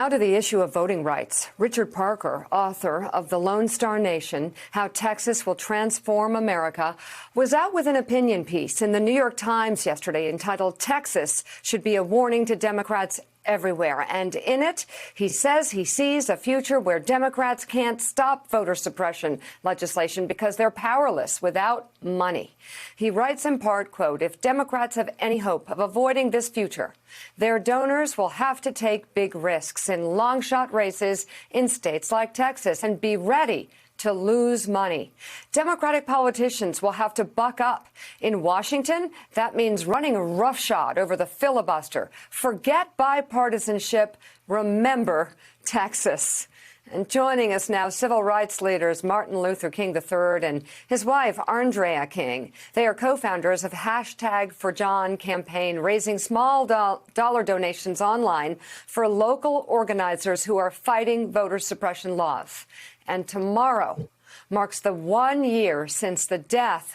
Now to the issue of voting rights. Richard Parker, author of The Lone Star Nation, How Texas Will Transform America, was out with an opinion piece in the New York Times yesterday entitled Texas Should Be a Warning to Democrats Everywhere. And in it, he says he sees a future where Democrats can't stop voter suppression legislation because they're powerless without money. He writes in part, quote, if Democrats have any hope of avoiding this future, their donors will have to take big risks in long-shot races in states like Texas and be ready to lose money. Democratic politicians will have to buck up. In Washington, that means running roughshod over the filibuster. Forget bipartisanship. Remember Texas. And joining us now, civil rights leaders Martin Luther King III and his wife, Arndrea King. They are co-founders of #ForJohn campaign, raising small dollar donations online for local organizers who are fighting voter suppression laws. And tomorrow marks the 1 year since the death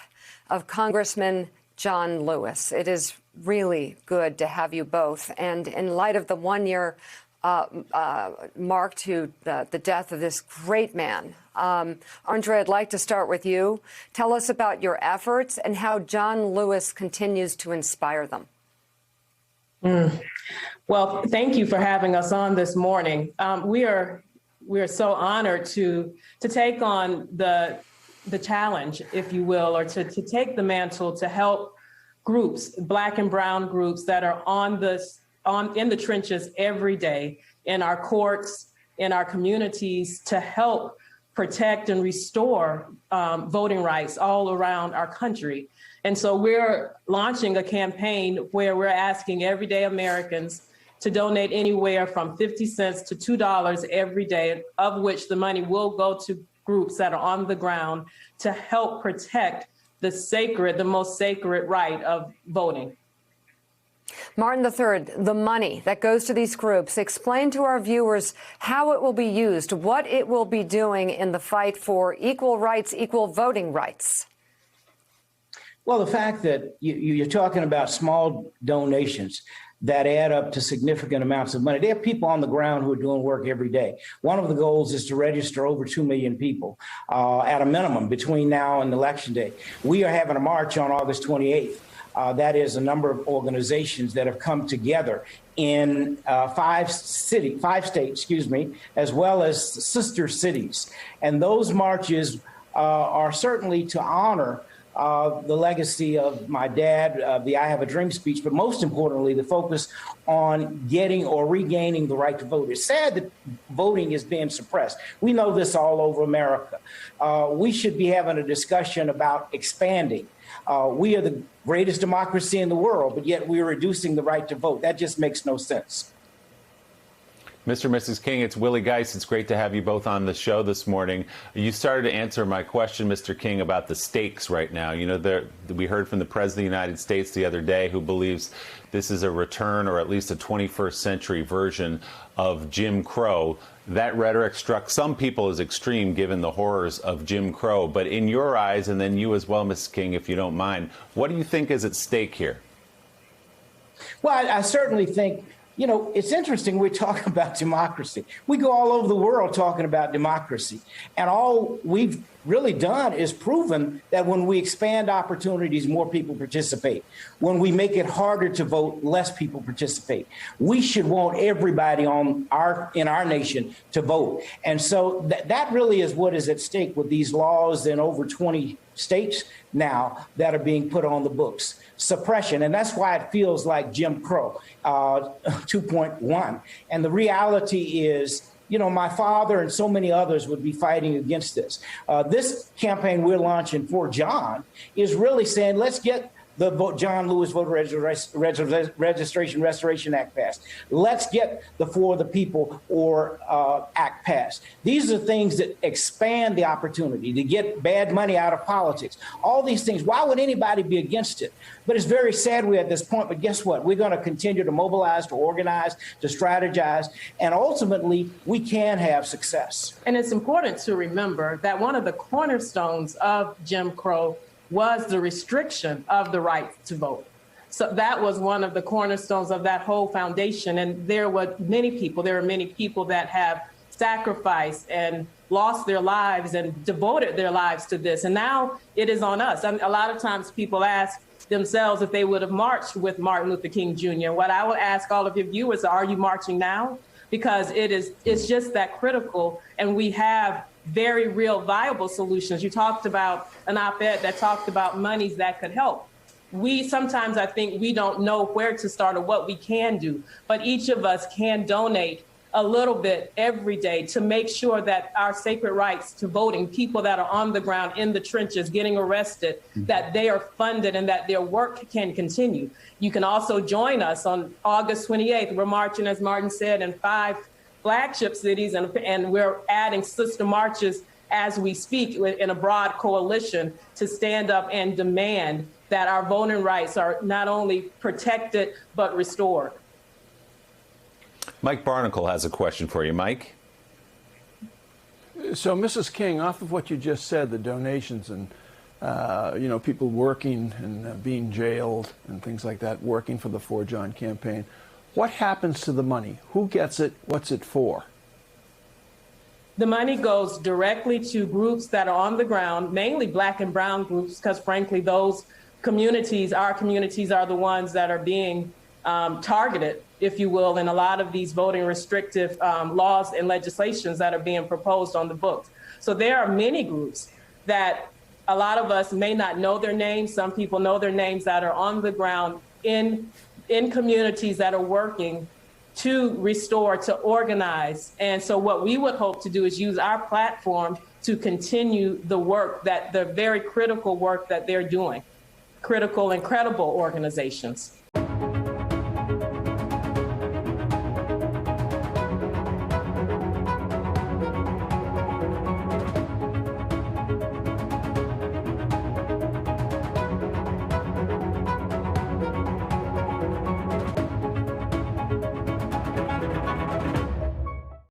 of Congressman John Lewis. It is really good to have you both. And in light of the 1 year mark to the death of this great man, Arndrea, I'd like to start with you. Tell us about your efforts and how John Lewis continues to inspire them. Well, thank you for having us on this morning. We are so honored to take on the challenge, if you will, or to take the mantle to help groups, Black and brown groups that are in the trenches every day in our courts, in our communities, to help protect and restore voting rights all around our country. And so we're launching a campaign where we're asking everyday Americans to donate anywhere from 50 cents to $2 every day, of which the money will go to groups that are on the ground to help protect the most sacred right of voting. Martin III, the money that goes to these groups, explain to our viewers how it will be used, what it will be doing in the fight for equal rights, equal voting rights. Well, the fact that you're talking about small donations that add up to significant amounts of money. There are people on the ground who are doing work every day. One of the goals is to register over 2 million people at a minimum between now and Election Day. We are having a march on August 28th. That is a number of organizations that have come together in 5 states, as well as sister cities. And those marches are certainly to honor the legacy of my dad, the I Have a Dream speech, but most importantly, the focus on getting or regaining the right to vote. It's sad that voting is being suppressed. We know this all over America. We should be having a discussion about expanding. We are the greatest democracy in the world, but yet we are reducing the right to vote. That just makes no sense. Mr. and Mrs. King, it's Willie Geist. It's great to have you both on the show this morning. You started to answer my question, Mr. King, about the stakes right now. You know, we heard from the President of the United States the other day, who believes this is a return or at least a 21st century version of Jim Crow. That rhetoric struck some people as extreme given the horrors of Jim Crow. But in your eyes, and then you as well, Mrs. King, if you don't mind, what do you think is at stake here? Well, I certainly think, you know, it's interesting we're talking about democracy. We go all over the world talking about democracy. And all we've really done is proven that when we expand opportunities, more people participate. When we make it harder to vote, less people participate. We should want everybody in our nation to vote. And so that really is what is at stake with these laws in over 20 states now that are being put on the books. Suppression, and that's why it feels like Jim Crow 2.1. And the reality is, you know, my father and so many others would be fighting against this. This campaign we're launching for John is really saying, let's get the John Lewis Voter Registration Restoration Act passed. Let's get the For the People or Act passed. These are things that expand the opportunity to get bad money out of politics. All these things. Why would anybody be against it? But it's very sad we're at this point. But guess what? We're going to continue to mobilize, to organize, to strategize, and ultimately we can have success. And it's important to remember that one of the cornerstones of Jim Crow was the restriction of the right to vote. So that was one of the cornerstones of that whole foundation. And there are many people that have sacrificed and lost their lives and devoted their lives to this. And now it is on us. And a lot of times people ask themselves if they would have marched with Martin Luther King Jr. What I would ask all of your viewers, are you marching now? Because it's just that critical. And we have very real viable solutions. You talked about an op-ed that talked about monies that could help. Sometimes I think we don't know where to start or what we can do, but each of us can donate a little bit every day to make sure that our sacred rights to voting, people that are on the ground in the trenches getting arrested, that they are funded and that their work can continue. You can also join us on August 28th. We're marching, as Martin said, in 5 flagship cities, and we're adding sister marches as we speak in a broad coalition to stand up and demand that our voting rights are not only protected, but restored. Mike Barnicle has a question for you. Mike? So, Mrs. King, off of what you just said, the donations and, people working and being jailed and things like that, working for the For John campaign, what happens to the money? Who gets it? What's it for? The money goes directly to groups that are on the ground, mainly Black and brown groups, because frankly, those communities, our communities, are the ones that are being targeted, if you will, in a lot of these voting restrictive laws and legislations that are being proposed on the books. So there are many groups that a lot of us may not know their names. Some people know their names that are on the ground in communities that are working to restore, to organize. And so what we would hope to do is use our platform to continue the work, the very critical work that they're doing, critical and credible organizations.